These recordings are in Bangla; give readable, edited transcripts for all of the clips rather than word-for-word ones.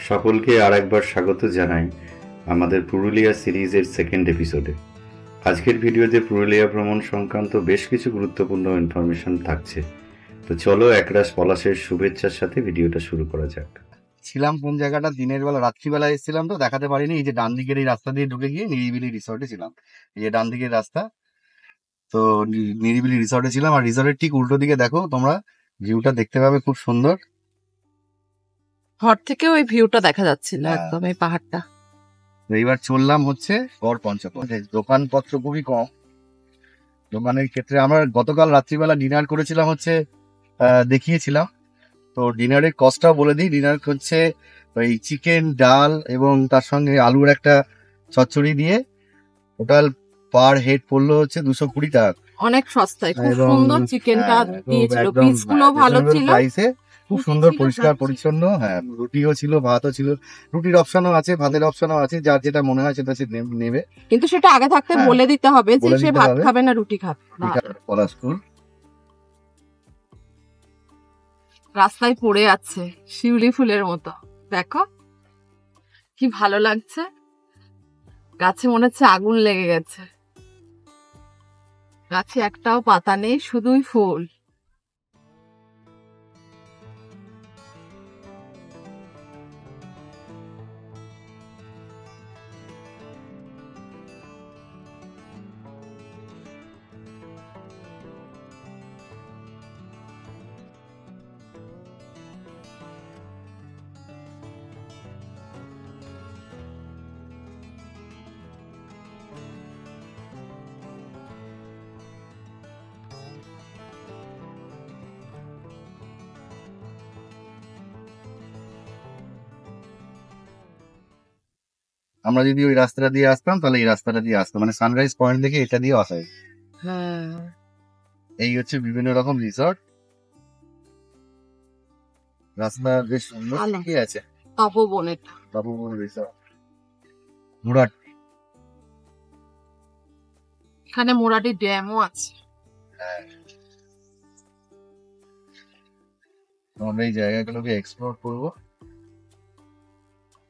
সকলকে আরেকবার স্বাগত জানাই আমাদের পুরুলিয়া সিরিজের সেকেন্ড এপিসোডে। আজকের ভিডিওতে পুরুলিয়া ভ্রমণ সংক্রান্ত বেশ কিছু গুরুত্বপূর্ণ ইনফরমেশন থাকছে। তো চলো একরাশ পলাশের শুভেচ্ছার সাথে ভিডিওটা শুরু করা যাক। ছিলাম কোন জায়গাটা, দিনের বেলা রাত্রিবেলা এসেছিলাম তো দেখাতে পারিনি। এই যে ডান দিকের এই রাস্তা দিয়ে ঢুকে গিয়ে নিরিবিলি রিসর্টে ছিলাম। এই যে ডান দিকের রাস্তা, তো নিরিবিলি রিসর্টে ছিলাম। আর রিসর্টের ঠিক উল্টো দিকে দেখো তোমরা ভিউটা দেখতে পাবে, খুব সুন্দর। ঘর থেকে ওই ভিউটা দেখা যাচ্ছিল একদম, এই পাহাড়টা। এইবার চললাম হচ্ছে গড় পঞ্চকোট। দোকানপত্র খুবই কম। দোকানের ক্ষেত্রে আমরা গতকাল রাত্রিবেলা ডিনার করেছিলাম হচ্ছে, দেখিয়েছিলাম। তো ডিনারের কস্টটাও বলে দিই। ডিনার হচ্ছে ওই চিকেন, ডাল এবং তার সঙ্গে আলুর একটা চচ্চড়ি দিয়ে টোটাল পার হেড পড়লো হচ্ছে 220 টাকা। অনেক সস্তায়, খুব সুন্দর চিকেনটা দিয়েছিল, পিসগুলো ভালো ছিল, প্রাইসে খুব সুন্দর, পরিষ্কার পরিচ্ছন্ন। হ্যাঁ, রুটিও ছিল, ভাতও ছিল। রুটির অপশনও আছে, ভাতের অপশনও আছে, যার যেটা মনে হয় সেটা সে নেবে। কিন্তু সেটা আগে থাকতে বলে দিতে হবে যে সে ভাত খাবে না রুটি খাবে। পলাশপুর রাস্তায় পড়ে আছে শিউলি ফুলের মতো, দেখো কি ভালো লাগছে। গাছে মনে হচ্ছে আগুন লেগে গেছে। গাছে একটাও পাতা নেই, শুধুই ফুল। আমরা যদি ওই রাস্তাটা দিয়ে আসতাম তাহলে এই রাস্তাটা দিয়ে আসতাম, মানে সানরাইজ পয়েন্ট থেকে এটা দিয়ে আসা যায়। হ্যাঁ, এই হচ্ছে বিভিন্ন রকম রিসর্ট। রাস্তা বেশ সুন্দর। কি আছে? তপবন, এটা তপবন রিসর্ট, মুরাট। এখানে মুরাটি ড্যামও আছে। আমরা এই জায়গাগুলোকে এক্সপ্লোর করবো।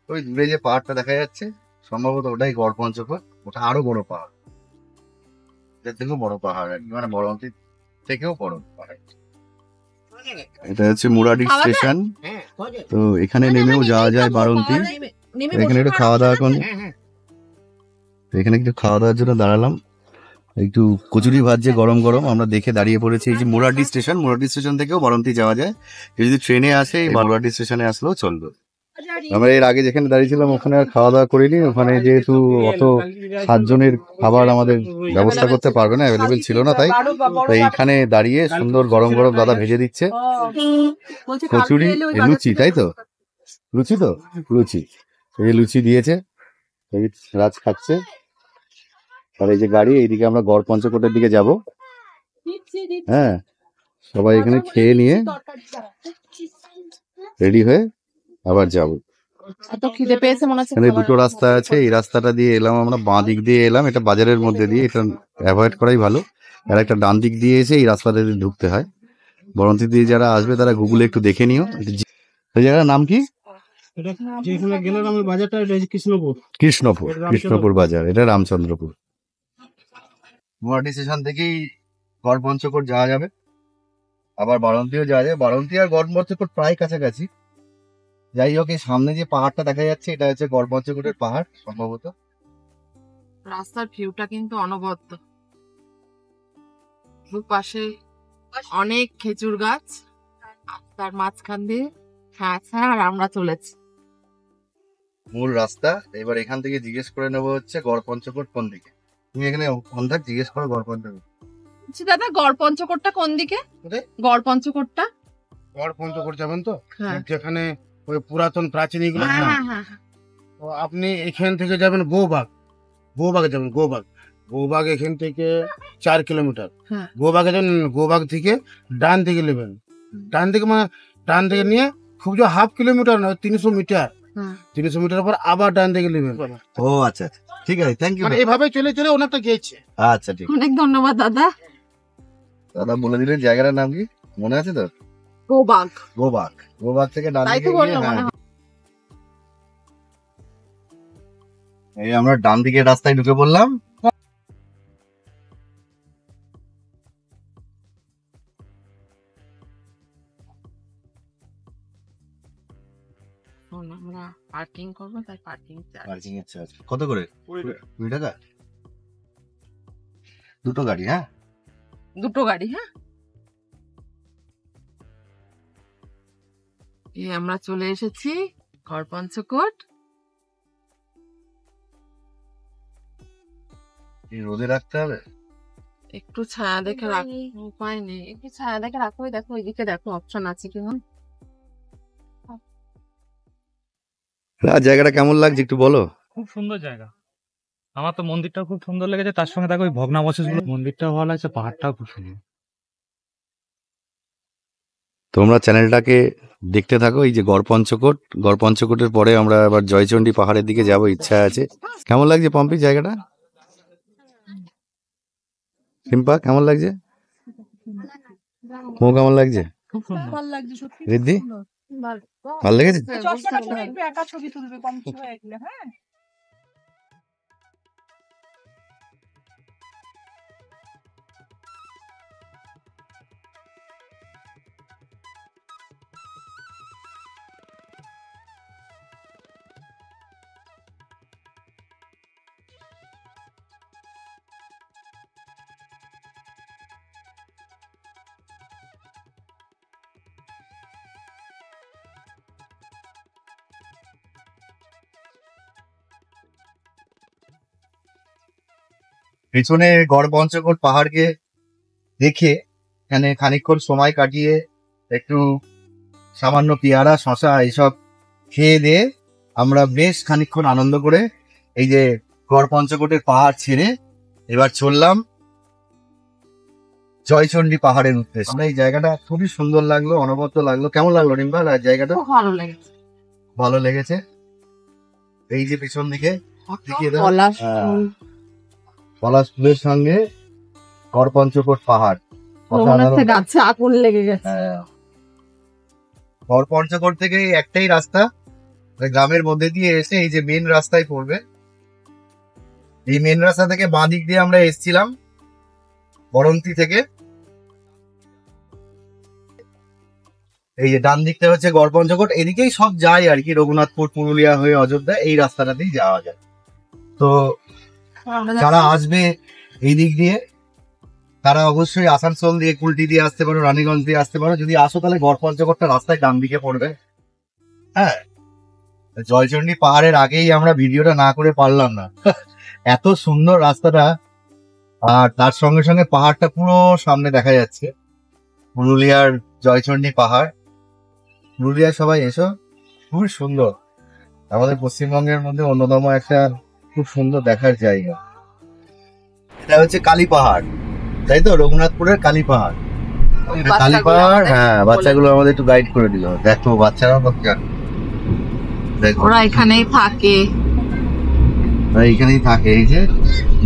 ওই দূরে যে পাহাড়টা দেখা যাচ্ছে সম্ভবত ওটাই গড় পঞ্চকোট। ওটা আরো বড় পাহাড়, এর থেকেও বড় পাহাড় আর কি, মানে বড়ন্তির থেকেও বড় পাহাড়। এটা হচ্ছে মুরাডি স্টেশন। তো এখানে নেমেও যাওয়া যায় বারন্তি। এখানে একটু খাওয়া দাওয়া করুন। এখানে একটু খাওয়া দাওয়ার জন্য দাঁড়ালাম। একটু কচুরি ভাজছে গরম গরম, আমরা দেখে দাঁড়িয়ে পড়েছি। এই যে মুরাডি স্টেশন, মুরাডি স্টেশন থেকেও বারন্তি যাওয়া যায়। যদি ট্রেনে আসে মুরাডি স্টেশনে আসলেও চলবে। আমরা এর আগে যেখানে দাঁড়িয়েছিলাম ওখানে আর খাওয়া দাওয়া করিনি। ওখানে যেহেতু অত 7 জনের খাবার আমাদের ব্যবস্থা করতে পারবে না, অ্যাভেলেবেল ছিল না, তাই এইখানে দাঁড়িয়ে সুন্দর গরম গরম দাদা ভেজে দিচ্ছে কচুরি, লুচি, তাই তো? লুচি, তো লুচি, এই লুচি দিয়েছে, এই রাজ খাচ্ছে। আর এই যে গাড়ি, এইদিকে আমরা গড় পঞ্চকোটের দিকে যাব। হ্যাঁ, সবাই এখানে খেয়ে নিয়ে রেডি হয়ে আবার যাব। এখানে দুটো রাস্তা আছে, এই রাস্তাটা দিয়ে এলাম আমরা, বাঁ দিক দিয়ে এলাম, এটা বাজারের মধ্যে দিয়ে, এটা অ্যাভয়েড করাই ভালো। আর একটা ডান দিক দিয়ে এসে এই রাস্তাটা দিয়ে ঢুকতে হয়। বরন্তি দিয়ে যারা আসবে তারা গুগলে একটু দেখে নিও। এই জায়গার নাম কি? কৃষ্ণপুর, কৃষ্ণপুর বাজার, এটা রামচন্দ্রপুর। মুরাডি স্টেশন থেকেই গড় পঞ্চকোট যাওয়া যাবে, আবার বারন্তিও যাওয়া যাবে। বারন্তি আর গড় পঞ্চকোট প্রায় কাছাকাছি। যাই হোক, এই সামনে যে পাহাড়টা দেখা যাচ্ছে এটা হচ্ছে গড় পঞ্চকোটের পাহাড় সম্ভবত। রাস্তার ভিউটা কিন্তু অনবদ্য। দুপাশে অনেক খেজুর গাছ, তার মাঝখান দিয়ে আর আমরা চলেছি মূল রাস্তা। এবার এখান থেকে জিজ্ঞেস করে নেবো হচ্ছে গড় পঞ্চকোট কোন দিকে। তুমি এখানে অন্ধার জিজ্ঞেস করো গড় পঞ্চকোট। দাদা, গড় পঞ্চকোটটা কোন দিকে? গড় পঞ্চকোটটা, গড় পঞ্চকোট যাবেন তো, যেখানে ওই পুরাতন প্রাচীন এগুলো। তো আপনি এখান থেকে যাবেন গোবাগ, গোবাগে যাবেন, গোবাগ এখান থেকে 4 কিলোমিটার। গোবাগে যাবেন, গোবাগ থেকে ডান দিকে নেবেন, ডান দিকে মানে ডান দিকে নিয়ে খুব যে 1/2 কিলোমিটার নয়, 300 মিটার। 300 মিটার পর আবার ডান দিকে নেবেন। ও আচ্ছা, ঠিক আছে, থ্যাংক ইউ। মানে এইভাবে চলে চলে অনেকটা গিয়েছে। আচ্ছা, ঠিক, অনেক ধন্যবাদ দাদা। দাদা বলে দিলেন জায়গাটার নাম কি মনে আছে তো? গোবাগ। গোবাগ, গোবাগ থেকে ডান দিকে গিয়ে, হ্যাঁ এই আমরা ডান দিকে রাস্তায় ঢুকে পড়লাম। আমরা পার্কিং করবো, তাই পার্কিং পার্কিং এর চার্জ কত করে? 20 টাকা দুটো গাড়ি। হ্যাঁ, দুটো গাড়ি। হ্যাঁ, এই আমরা চলে এসেছি গড়পঞ্চকোট। এই রোদে রাখতে হবে, একটু ছায়া দেখে রাখো, উপায় নেই, একটু ছায়া দেখে রাখো। ওই দেখো, ওইদিকে দেখো অপশন আছে কিনা। জায়গাটা কেমন লাগছে একটু বলো। খুব সুন্দর জায়গা, আমার তো মন্দিরটাও খুব সুন্দর লেগেছে, তার সঙ্গে দেখো ওই ভগ্নাবশেষ গুলো, মন্দিরটাও ভালো লাগছে, পাহাড়টাও খুব সুন্দর। তোমরা চ্যানেলটাকে দেখতে থাকো। এই যে গড়পঞ্চকোট, গড়পঞ্চকোটের পরে আমরা আবার জয়চণ্ডী পাহাড়ের দিকে যাব, ইচ্ছা আছে। কেমন লাগছে পম্পি জায়গাটা? সিম্পা কেমন লাগছে? মো কেমন লাগছে? খুব সুন্দর। ভালো লাগছে সত্যি, রিদ্ধি ভালো। ভালো লেগেছে? একা ছবি তুলবে, কম ছবি এগুলো। হ্যাঁ, পেছনে গড়পঞ্চকোট পাহাড়কে দেখে এখানে খানিকক্ষণ সময় কাটিয়ে একটু সামান্য পেয়ারা শশা এইসব খেয়ে দিয়ে আমরা বেশ খানিকক্ষণ আনন্দ করে এই যে গড়পঞ্চকোটের পাহাড় ছেড়ে এবার চললাম জয়চণ্ডী পাহাড়ের উদ্দেশ্যে। আমরা এই জায়গাটা খুবই সুন্দর লাগলো, অনবদ্য লাগলো। কেমন লাগলো রিম্পাল আর জায়গাটা? খুব ভালো লেগেছে। ভালো লেগেছে। এই যে পিছন দিকে দেখিয়ে দাও। পলাশ হ্যাঁ। ফুল, পলাশ ফুলের সঙ্গে গড়পঞ্চকোট পাহাড়, মনে হচ্ছে গাছে আগুন লেগে গেছে। গড়পঞ্চকোট থেকে একটাই রাস্তা, ওই গ্রামের মধ্যে দিয়ে এসে এই যে মেন রাস্তায় পড়বে। এই মেন রাস্তা থেকে বাঁ দিক দিয়ে আমরা এসেছিলাম বরন্তি থেকে। এই যে ডান দিকটা হচ্ছে গড়পঞ্চকোট, এদিকেই সব যায় আর কি, রঘুনাথপুর, পুরুলিয়া হয়ে অযোধ্যা, এই রাস্তাটাতেই যাওয়া যায়। তো যারা আসবে এই দিক দিয়ে তারা অবশ্যই আসানসোল দিয়ে, কুলটি দিয়ে আসতে পারো, রানীগঞ্জ দিয়ে আসতে পারো। যদি আসো তাহলে গড়পঞ্চকোটটা রাস্তায় ডান দিকে পড়বে। হ্যাঁ, জয়চণ্ডী পাহাড়ের আগেই আমরা ভিডিওটা না করে পারলাম না, এত সুন্দর রাস্তাটা, আর তার সঙ্গে সঙ্গে পাহাড়টা পুরো সামনে দেখা যাচ্ছে। পুরুলিয়ার জয়চণ্ডী পাহাড়, পুরুলিয়ার সবাই এসো, খুবই সুন্দর। আমাদের পশ্চিমবঙ্গের মধ্যে অন্যতম একটা খুব সুন্দর দেখার জায়গা। এটা হচ্ছে কালী পাহাড়, তাই তো? রঘুনাথপুরের কালী পাহাড়। কালী পাহাড়, হ্যাঁ, বাচ্চাগুলো আমাদের একটু গাইড করে দিল। দেখো বাচ্চারাও দেখো, ওরা এখানেই থাকে। এইখানেই থাকে। এই যে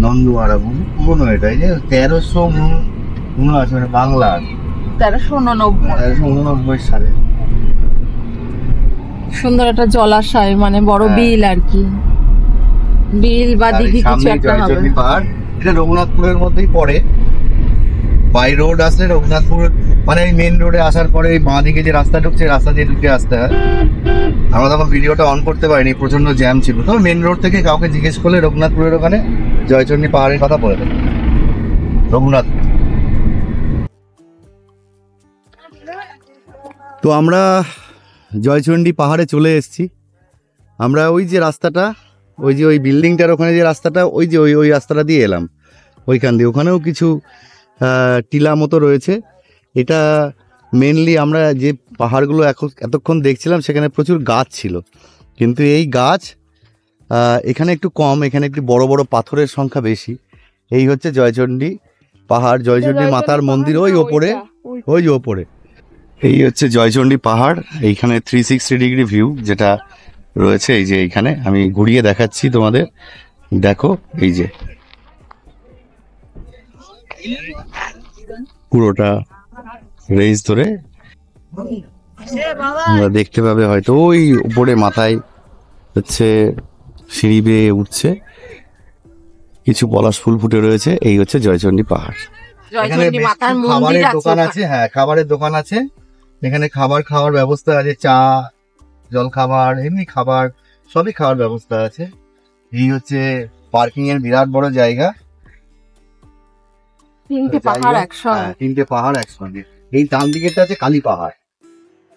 নন্দুয়ারা পুরনো, এটা এই যে 1379 মানে বাংলার 1389 সালে। সুন্দর একটা জলাশয়, মানে বড় বিল আর কি, বিল বা দিঘি কিছু একটা হবে। জয়চণ্ডী পাহাড়, এটা রঘুনাথপুরের মধ্যেই পড়ে। বাই রোড আসলে রঘুনাথপুর, মানে এই মেন রোডে আসার পরে এই বাঁ দিকে যে রাস্তা ঢুকছে, রাস্তা দিয়ে ঢুকে আসতে হয়। আমরা তখন ভিডিওটা অন করতে পারিনি, প্রচন্ড জ্যাম ছিল। তো মেন রোড থেকে কাউকে জিজ্ঞেস করলে রঘুনাথপুরের ওখানে জয়চণ্ডী পাহাড়ের কথা বলে দেবে। রঘুনাথ। তো আমরা জয়চণ্ডী পাহাড়ে চলে এসেছি। আমরা ওই যে রাস্তাটা, ওই যে ওই বিল্ডিংটার ওখানে যে রাস্তাটা, ওই যে ওই রাস্তাটা দিয়ে এলাম ওইখান দিয়ে। ওখানেও কিছু টিলা মতো রয়েছে। এটা মেনলি আমরা যে পাহাড়গুলো এতক্ষণ দেখছিলাম সেখানে প্রচুর গাছ ছিল, কিন্তু এই গাছ এখানে একটু কম, এখানে একটু বড় বড় পাথরের সংখ্যা বেশি। এই হচ্ছে জয়চণ্ডী পাহাড়, জয়চণ্ডী মাতার মন্দির ওই ওপরে, ওই যে ওপরে। এই হচ্ছে জয়চণ্ডী পাহাড়। এইখানে 360 ডিগ্রি ভিউ যেটা রয়েছে, এই যে এইখানে আমি ঘুরিয়ে দেখাচ্ছি তোমাদের, দেখো এই যে পুরোটা রেঞ্জ ধরে তোমরা দেখতে পাবে। হয়তো ওই উপরে মাথায় হচ্ছে সিঁড়ি বেয়ে উঠছে, কিছু পলাশ ফুল ফুটে রয়েছে। এই হচ্ছে জয়চণ্ডী পাহাড়। এখানে জয়চণ্ডী বেশ মাতার কিছু মন্দির খাবারের আছে দোকান ওখানে। আছে, হ্যাঁ খাবারের দোকান আছে। এখানে খাবার খাওয়ার ব্যবস্থা আছে, চা, জল খাবার, এমনি খাবার, সবই খাওয়ার ব্যবস্থা আছে। এই হচ্ছে পার্কিং এর বিরাট বড় জায়গা। তিনটে পাহাড় একসঙ্গে। হ্যাঁ, তিনটে পাহাড় একসঙ্গে। এই ডান দিকেরটা আছে কালী পাহাড়,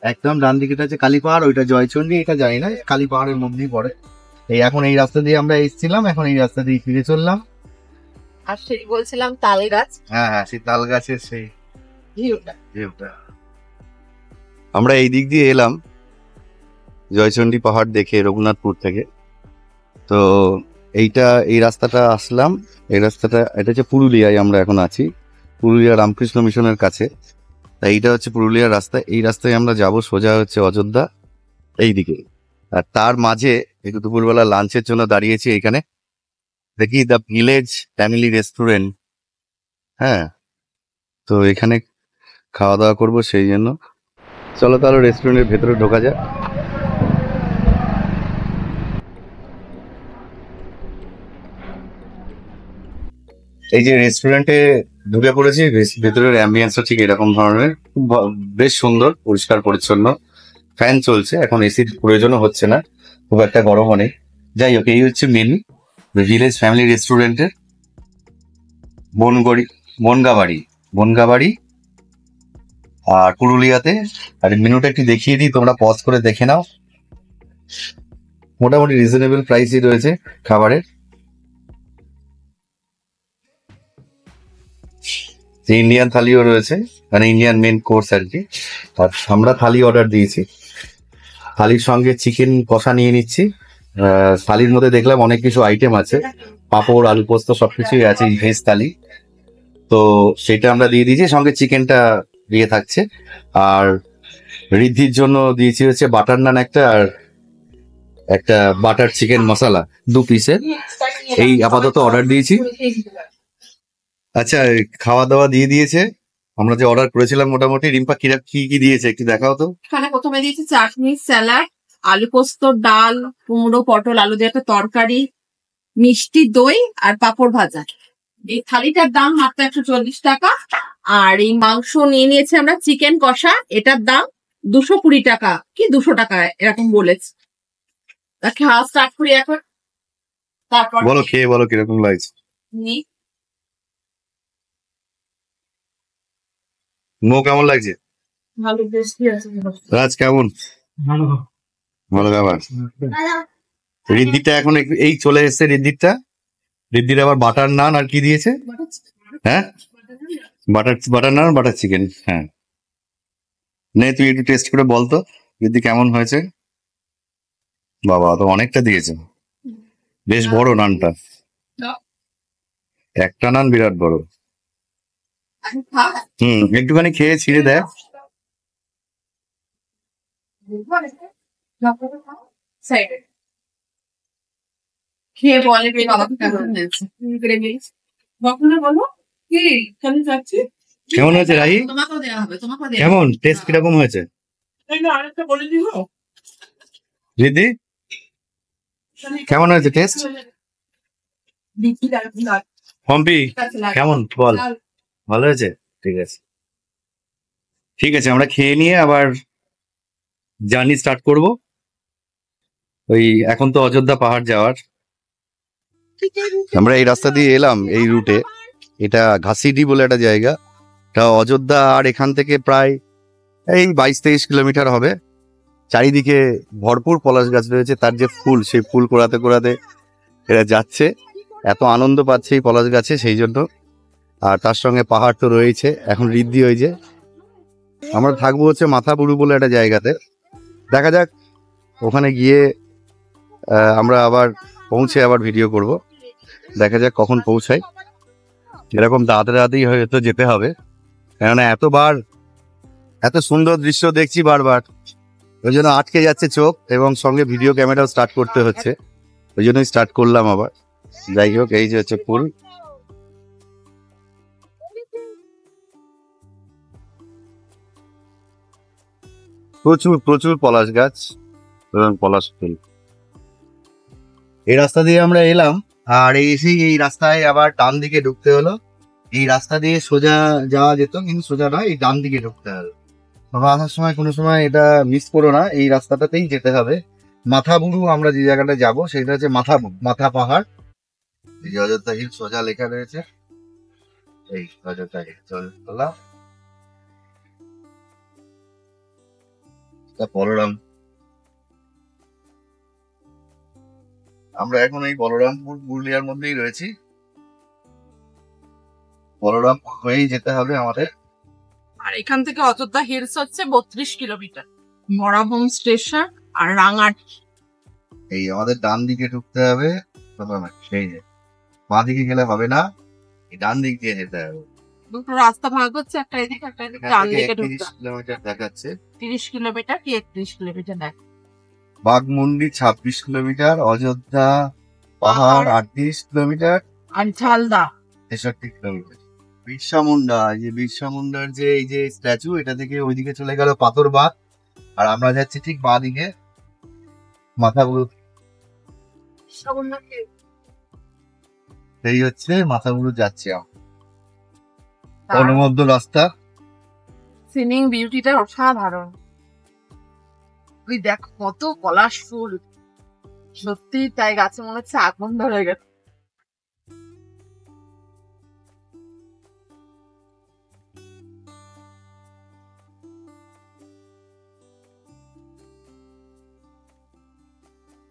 একদম ডান দিকেরটা আছে কালী পাহাড়, ওইটা জয়চণ্ডী, এটা জানি না, কালী পাহাড়ের মধ্যেই পড়ে। এই এখন এই রাস্তা দিয়ে আমরা এসেছিলাম, এখন এই রাস্তা দিয়ে ফিরে চললাম। আর সেই বলছিলাম তাল গাছ হ্যাঁ হ্যাঁ, সেই তাল গাছের সেই ভিউটা। ভিউটা। আমরা এই দিক দিয়ে এলাম জয়চণ্ডী পাহাড় দেখে রঘুনাথপুর থেকে। তো এই রাস্তাটা আসলাম, এই রাস্তাটা, এটা হচ্ছে পুরুলিয়ায় আমরা এখন আছি, পুরুলিয়া রামকৃষ্ণ মিশনের কাছে। তাই এইটা হচ্ছে পুরুলিয়ার রাস্তা। এই রাস্তায় আমরা যাব সোজা হচ্ছে অযোধ্যা এই দিকে। আর তার মাঝে একটু দুপুরবেলা লাঞ্চের জন্য দাঁড়িয়েছি এখানে, দেখি দ্য ভিলেজ ফ্যামিলি রেস্টুরেন্ট। হ্যাঁ, তো এখানে খাওয়া দাওয়া করবো, সেই জন্য চলো তাহলে রেস্টুরেন্টের ভেতরে ঢোকা যাক। এই যে রেস্টুরেন্টে ঢুকে পড়েছি, ভেতরের অ্যাম্বিয়েন্সটা ঠিক এরকম ধরনের, খুব বেশ সুন্দর, পরিষ্কার পরিচ্ছন্ন, ফ্যান চলছে, এখন এসির প্রয়োজনও হচ্ছে না, খুব একটা গরমও নেই। যাই হোক, এই হচ্ছে মেনু ভিলেজ ফ্যামিলি রেস্টুরেন্টের, বনগাবাড়ি আর পুরুলিয়াতে। আর মেনুটা একটু দেখিয়ে দিই, তোমরা পজ করে দেখে নাও। মোটামুটি রিজনেবল প্রাইসই রয়েছে খাবারের। ইন্ডিয়ান থালিও রয়েছে, মানে ইন্ডিয়ান মেন কোর্স আর কি। আর আমরা থালি অর্ডার দিয়েছি, থালির সঙ্গে চিকেন কষা নিয়ে নিচ্ছি। থালির মধ্যে দেখলাম অনেক কিছু আইটেম আছে, পাঁপড়, আলু পোস্ত সবকিছুই আছে, ভেজ থালি। তো সেটা আমরা দিয়ে দিয়েছি, সঙ্গে চিকেনটা দিয়ে থাকছে। আর ঋদ্ধির জন্য দিয়েছি হচ্ছে বাটার নান একটা, আর একটা বাটার চিকেন মশলা 2 পিসের। এই আপাতত অর্ডার দিয়েছি। আচ্ছা, খাওয়া দাওয়া দিয়ে দিয়েছে, আমরা যে অর্ডার করেছিলাম মোটামুটি। রিম্পা কি কি দিয়েছে একটু দেখাও তো। এখানে প্রথমে দিয়েছি চাটনি, স্যালাড, আলু পোস্ত, ডাল, কুমড়ো, পটল, আলু দিয়ে একটা তরকারি, মিষ্টি, দই আর পাঁপড় ভাজা। এই থালিটার দাম মাত্র 140 টাকা। আর এই মাংস নিয়ে নিয়েছি আমরা চিকেন কষা, এটার দাম 220 টাকা কি 200 টাকা এরকম বলেছে। খাওয়া স্টার্ট করি এখন, তারপর বলো, খেয়ে বলো কিরকম লাগছে। নি মো কেমন লাগছে? ভালো, টেস্টি আছে। রাজ কেমন? ভালো খাবার। ঋদ্ধিরটা এখন এই চলে এসছে, ঋদ্ধির আবার বাটার নান আর কি দিয়েছে? হ্যাঁ, বাটার নান, বাটার চিকেন। হ্যাঁ, নে তুই একটু টেস্ট করে বলতো ঋদ্ধি কেমন হয়েছে। বাবা, তো অনেকটা দিয়েছে, বেশ বড় নানটা, একটা নান বিরাট বড়। একটুখানি খেয়ে ছিঁড়ে দেয়। খেয়ে বলে বাবাকে কেমন হয়েছে। বলো কি কেমন যাচ্ছে। কেমন হয়েছে রাহি? তোমাকেও দেওয়া হবে, তোমাকেও দেওয়া কেমন টেস্ট কিরকম হয়েছে আরেকটা বলে দিব। ঋদ্ধি? কেমন হয়েছে টেস্ট? পম্পি কেমন বল? ভালো হয়েছে? ঠিক আছে, ঠিক আছে, আমরা খেয়ে নিয়ে আবার জার্নি স্টার্ট করব। ওই এখন তো অযোধ্যা পাহাড় যাওয়ার। আমরা এই রাস্তা দিয়ে এলাম, এই রুটে। এটা ঘাসিডি বলে একটা জায়গা, এটা অযোধ্যা। আর এখান থেকে প্রায় এই 22-23 কিলোমিটার হবে। চারিদিকে ভরপুর পলাশ গাছ রয়েছে, তার যে ফুল, সেই ফুল কোড়াতে কোড়াতে এরা যাচ্ছে, এত আনন্দ পাচ্ছে এই পলাশ গাছে, সেই জন্য। আর তার সঙ্গে পাহাড় তো রয়েছে। এখন ঋদ্ধি হয়েছে, আমরা থাকবো হচ্ছে মাথাপুরু বলে একটা জায়গাতে। দেখা যাক, ওখানে গিয়ে আমরা আবার পৌঁছে আবার ভিডিও করব। দেখা যাক কখন পৌঁছাই। এরকম দাঁড়াতেই হয়তো যেতে হবে, কেননা এত সুন্দর দৃশ্য দেখছি বারবার, ওই জন্য আটকে যাচ্ছে চোখ, এবং সঙ্গে ভিডিও ক্যামেরাও স্টার্ট করতে হচ্ছে, ওই জন্যই স্টার্ট করলাম আবার। যাই হোক, এই যে হচ্ছে ফুল। প্রচুর প্রচুর পলাশ গাছ এবং পলাশ ফুল। এই রাস্তা দিয়ে আমরা এলাম, আর এসেই এই রাস্তায় আবার ডান দিকে ঢুকতে হলো। এই রাস্তা দিয়ে সোজা যাওয়া যেত, কিন্তু সোজা নয়, এই ডান দিকে ঢুকতে হলো। তোমরা আসার সময় কোনো সময় এটা মিস করো না, এই রাস্তাটাতেই যেতে হবে। মাথাবুরু আমরা যে জায়গাটা যাব সেটা হচ্ছে মাথা পাহাড়। এই যে অযোধ্যা হিল সোজা লেখা রয়েছে, এই অযোধ্যা হিল চলা বলরাম। আমরা এখন এই বলরামপুর পুরুলিয়ার মধ্যেই রয়েছি। বলরামপুর হয়েই যেতে হবে আমাদের। আর এখান থেকে অযোধ্যা হিলস হচ্ছে 32 কিলোমিটার। মরাভূম স্টেশন আর রাঙাট। এই আমাদের ডান দিকে ঢুকতে হবে, সেই যে বাঁ দিকে গেলে হবে না, এই ডান দিক দিয়ে যেতে হবে। দুটো রাস্তা ভাগ হচ্ছে, একটা এদিকে একটা এদিকে, ডান দিকে ঢুকতে 30 কিলোমিটার দেখাচ্ছে। 30 কিলোমিটার কি 31 কিলোমিটার দেখ। বাঘমুন্ডি 26 কিলোমিটার, অযোধ্যা পাহাড় 38 কিলোমিটার, আর ঝালদা 63 কিলোমিটার। বিরসা মুন্ডা, এই যে বিরসা মুন্ডার যে এই যে স্ট্যাচু, এটা থেকে ওইদিকে চলে গেল পাথর বাঁধ, আর আমরা যাচ্ছি ঠিক বাঁ দিকে মাথাগুলো। এই হচ্ছে মাথাগুলো যাচ্ছে অনবদ্য রাস্তা। সিনিং বিউটিটা অসাধারণ। ওই দেখ কত পলাশ ফুল, সত্যি তাই গাছে মনে হচ্ছে আগুন ধরে গেছে।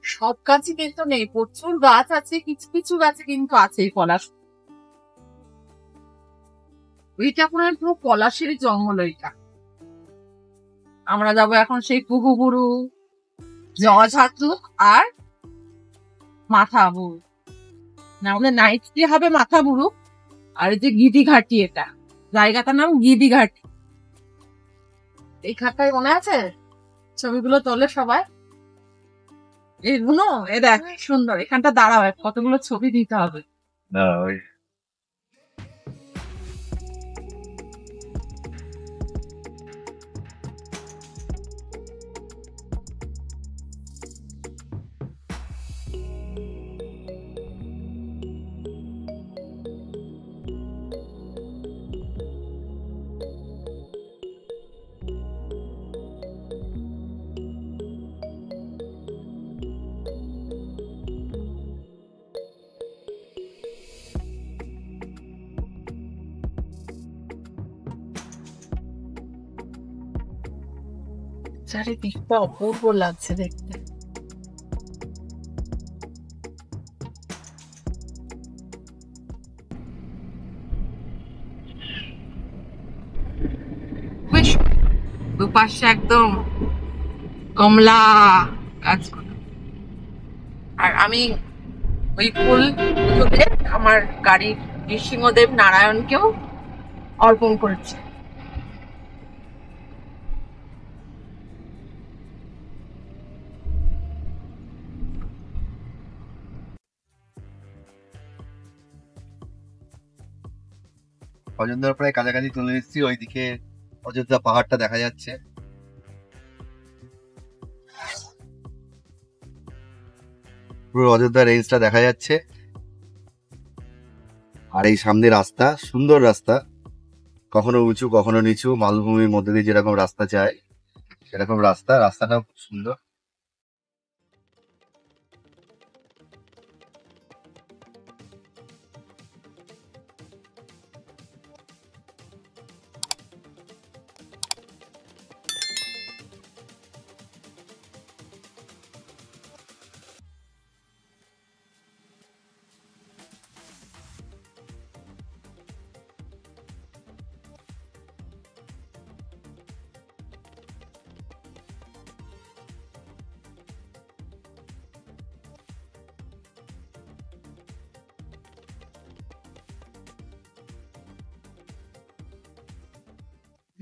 সব গাছই কিন্তু নেই, প্রচুর গাছ আছে, কিছু কিছু গাছে কিন্তু আছে এই পলাশ। ওইটা আপনার পুরো পলাশের জঙ্গল ওইটা। আমরা যাবো এখন সেই কুহুবুরু, জগাছাতু আর মাথাবুরু। না, আমাদের নাইট স্টে হবে মাথাবুরু, আর এই যে গিদি ঘাটি, এটা জায়গাটার নাম গিদি ঘাটি। এই খাতায় মনে আছে ছবিগুলো তোলে সবাই, এইগুলো এ দেখ সুন্দর। এখানটা দাঁড়াও, কতগুলো ছবি দিতে হবে। না ওই চারিদিকটা অপূর্ব লাগছে দেখতে। বেশ, দুপাশে একদম কমলা গাছগুলো। আর আমি ওই ফুল তুলে আমার গাড়ির নৃসিংহদেব নারায়ণকেও অর্পণ করেছি। অযোধ্যার প্রায় কাছাকাছি চলে এসেছি, ওইদিকে অযোধ্যা পাহাড়টা দেখা যাচ্ছে। পুরো অযোধ্যা রেঞ্জটা দেখা যাচ্ছে। আর এই সামনে রাস্তা, সুন্দর রাস্তা, কখনো উঁচু কখনো নিচু, মালভূমির মধ্যে দিয়ে যেরকম রাস্তা যায় সেরকম রাস্তা। রাস্তাটাও খুব সুন্দর।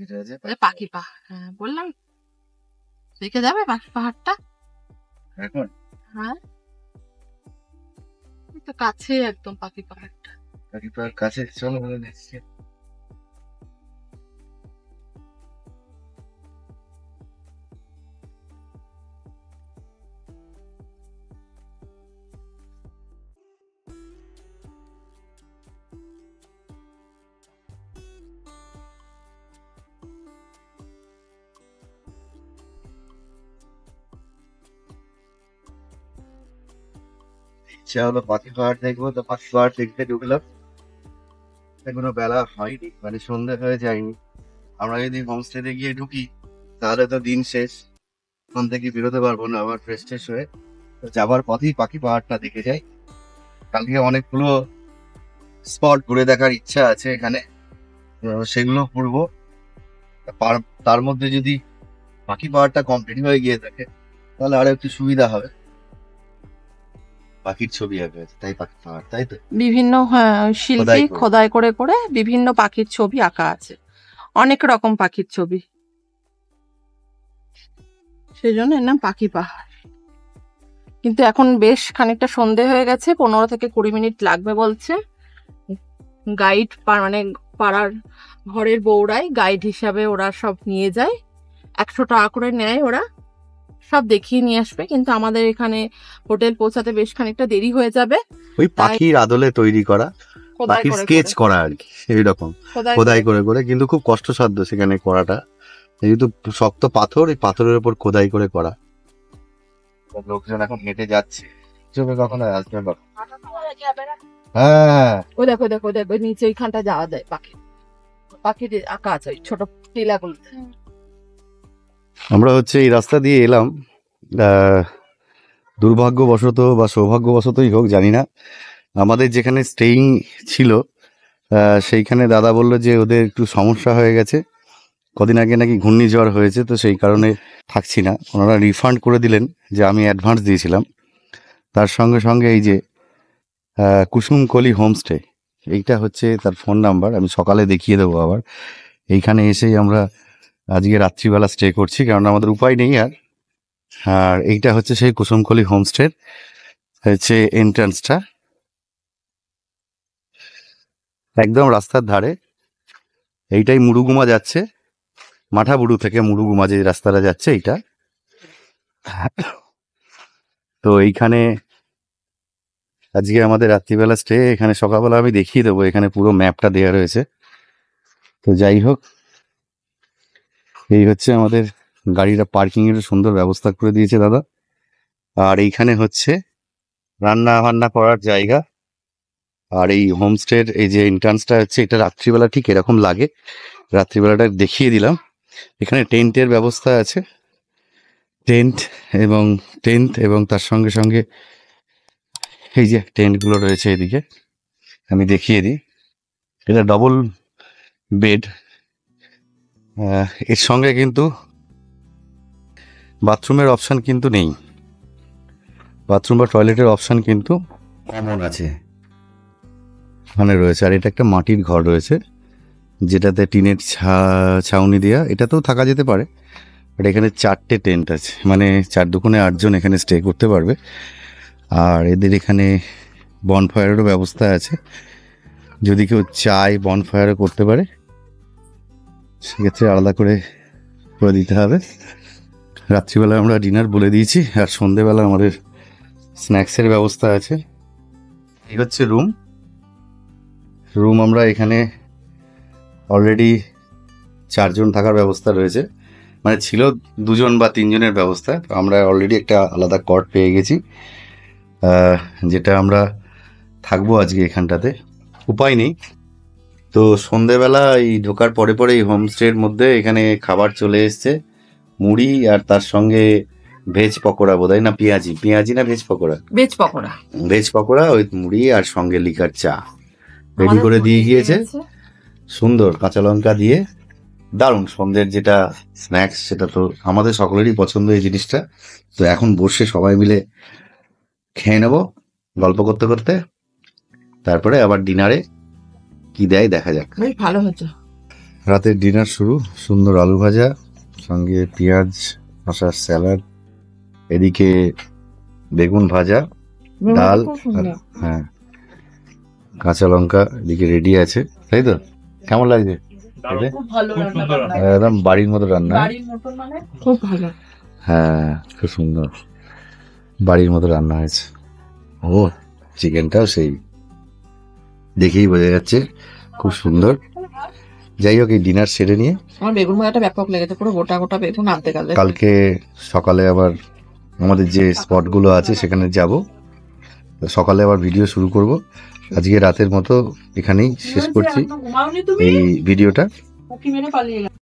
এটা হচ্ছে পাখি পাহাড়, হ্যাঁ বললাম। দেখে যাবে পাখি পাহাড়টা? এখন হ্যাঁ, এই তো কাছে একদম পাখি পাহাড়টা। কাছে চলো বলে দিচ্ছি। ইচ্ছা হলো পাখি পাহাড় দেখবো, তো পাখি পাহাড় দেখতে ঢুকলাম। এখনো বেলা হয়নি, মানে সন্ধ্যে হয়ে যায়নি। আমরা যদি হোমস্টেতে গিয়ে ঢুকি তাহলে তো দিন শেষ, ওখান থেকে বেরোতে পারবো না। আবার ফ্রেশ ট্রেশ হয়ে তো যাবার পথেই পাখি পাহাড়টা দেখে যাই। কালকে অনেকগুলো স্পট ঘুরে দেখার ইচ্ছা আছে এখানে, তো সেগুলো ঘুরবো। তার মধ্যে যদি পাখি পাহাড়টা কমপ্লিট হয়ে গিয়ে থাকে তাহলে আরো একটু সুবিধা হবে। পাখির ছবি আঁকা আছে, তাই পাখি পাহাড়, তাই তো? বিভিন্ন শিল্পী খোদাই করে। খোদাই করে করে বিভিন্ন পাখির ছবি আঁকা আছে, অনেক রকম পাখির ছবি, সেজন্য এর নাম পাখি পাহাড়। কিন্তু এখন বেশ খানিকটা সন্ধে হয়ে গেছে, 15 থেকে 20 মিনিট লাগবে বলছে গাইড, মানে পাড়ার ঘরের বউরাই গাইড হিসাবে ওরা সব নিয়ে যায়, 100 টাকা করে নেয়, ওরা সব দেখিয়ে নিয়ে আসবে। কিন্তু আমাদের এখানে হোটেল পৌঁছাতে বেশ খানিকটা দেরি হয়ে যাবে। ওই পাখির আদলে তৈরি করা, খোদাই পাখির করে স্কেচ করে, করা আর কি, এইরকম খোদাই করে করে, কিন্তু খুব কষ্টসাধ্য সেখানে করাটা, যেহেতু শক্ত পাথর, এই পাথরের উপর খোদাই করে করা। লোকজন এখন হেঁটে যাচ্ছে, চোখে কখনো আসবে না। হ্যাঁ, ওই দেখো দেখো দেখো নিচে ওইখানটা যাওয়া যায়, পাখির আঁকা আছে ওই ছোট টিলাগুলো। আমরা হচ্ছে এই রাস্তা দিয়ে এলাম, দুর্ভাগ্যবশত বা সৌভাগ্যবশতই হোক জানি না, আমাদের যেখানে স্টেইং ছিল সেইখানে দাদা বলল যে ওদের একটু সমস্যা হয়ে গেছে, কদিন আগে নাকি ঘূর্ণিঝড় হয়েছে, তো সেই কারণে থাকছি না। ওনারা রিফান্ড করে দিলেন, যে আমি অ্যাডভান্স দিয়েছিলাম। তার সঙ্গে সঙ্গে এই যে কুসুমকলি হোমস্টে, এইটা হচ্ছে তার ফোন নাম্বার, আমি সকালে দেখিয়ে দেবো আবার। এইখানে এসেই আমরা আজকে রাত্রিবেলা স্টে করছি, কারণ আমাদের উপায় নেই আর। আর এইটা হচ্ছে সেই কুসুমকলি হোমস্টের হচ্ছে এন্ট্রান্সটা, একদম রাস্তার ধারে। এইটাই মুরুগুমা যাচ্ছে, মাঠাবুরু থেকে মুরুগুমা যে রাস্তাটা যাচ্ছে এইটা। তো এইখানে আজকে আমাদের রাত্রিবেলা স্টে, এখানে সকালবেলা আমি দেখিয়ে দেবো, এখানে পুরো ম্যাপটা দেওয়া রয়েছে। তো যাই হোক, এই হচ্ছে আমাদের গাড়িটা পার্কিং এর সুন্দর ব্যবস্থা করে দিয়েছে দাদা। আর এইখানে হচ্ছে রান্না বান্না করার জায়গা। আর এই হোমস্টের এই যে এন্ট্রান্সটা হচ্ছে, এটা রাত্রিবেলা ঠিক এরকম লাগে, রাত্রিবেলাটা দেখিয়ে দিলাম। এখানে টেন্টের ব্যবস্থা আছে, টেন্ট এবং তার সঙ্গে সঙ্গে এই যে টেন্টগুলো রয়েছে এদিকে, আমি দেখিয়ে দিই। এটা ডবল বেড, এর সঙ্গে কিন্তু বাথরুমের অপশান কিন্তু নেই, বাথরুম বা টয়লেটের অপশান কিন্তু কমন আছে। ওখানে রয়েছে। আর এটা একটা মাটির ঘর রয়েছে, যেটাতে টিনের ছাউনি দেওয়া, এটাতেও থাকা যেতে পারে। বাট এখানে 4টে টেন্ট আছে, মানে 4 দুগুণে 8 জন এখানে স্টে করতে পারবে। আর এদের এখানে বনফায়ারেরও ব্যবস্থা আছে, যদি কেউ চায় বনফায়ারও করতে পারে, সেক্ষেত্রে আলাদা করে দিতে হবে। রাত্রিবেলা আমরা ডিনার বলে দিয়েছি, আর সন্ধেবেলা আমাদের স্ন্যাক্সের ব্যবস্থা আছে। এই হচ্ছে রুম আমরা এখানে অলরেডি 4 জন থাকার ব্যবস্থা রয়েছে, মানে ছিল 2 জন বা 3 জনের ব্যবস্থা। তো আমরা অলরেডি একটা আলাদা কট পেয়ে গেছি, যেটা আমরা থাকবো আজকে এখানটাতে, উপায় নেই। তো সন্ধেবেলা এই ঢোকার পরে পরে এই হোমস্টের মধ্যে এখানে খাবার চলে এসছে, মুড়ি আর তার সঙ্গে ভেজ পকোড়া, বোধহয় না পেঁয়াজি না ভেজ পকোড়া, ওই মুড়ি আর সঙ্গে লিকার চা রেডি করে দিয়ে গিয়েছে, সুন্দর কাঁচা লঙ্কা দিয়ে, দারুণ। সন্ধ্যের যেটা স্ন্যাক্স, সেটা তো আমাদের সকলেরই পছন্দ এই জিনিসটা। তো এখন বসে সবাই মিলে খেয়ে নেবো গল্প করতে করতে, তারপরে আবার ডিনারে কি দেয় দেখা যাক। ভালো হচ্ছে। রাতের ডিনার শুরু, সুন্দর আলু ভাজা, সঙ্গে পেঁয়াজ শসার স্যালাড, এদিকে বেগুন ভাজা, ডাল, আর হ্যাঁ কাঁচা লঙ্কা এদিকে রেডি আছে, তাই তো? কেমন লাগছে? একদম বাড়ির মতো রান্না, খুব ভালো। হ্যাঁ খুব সুন্দর বাড়ির মতো রান্না হয়েছে। ও চিকেনটাও সেই, দেখেই বোঝা যাচ্ছে খুব সুন্দর। যাই হোক, এই ডিনার সেরে নিয়ে আমার বেগুন ভাজাটা ব্যাপক লেগেছে, পুরো গোটা গোটা বেগুন আনতে গেলে। কালকে সকালে আবার আমাদের যে স্পটগুলো আছে সেখানে যাব, সকালে আবার ভিডিও শুরু করব। আজকে রাতের মতো এখানেই শেষ করছি এই ভিডিওটা।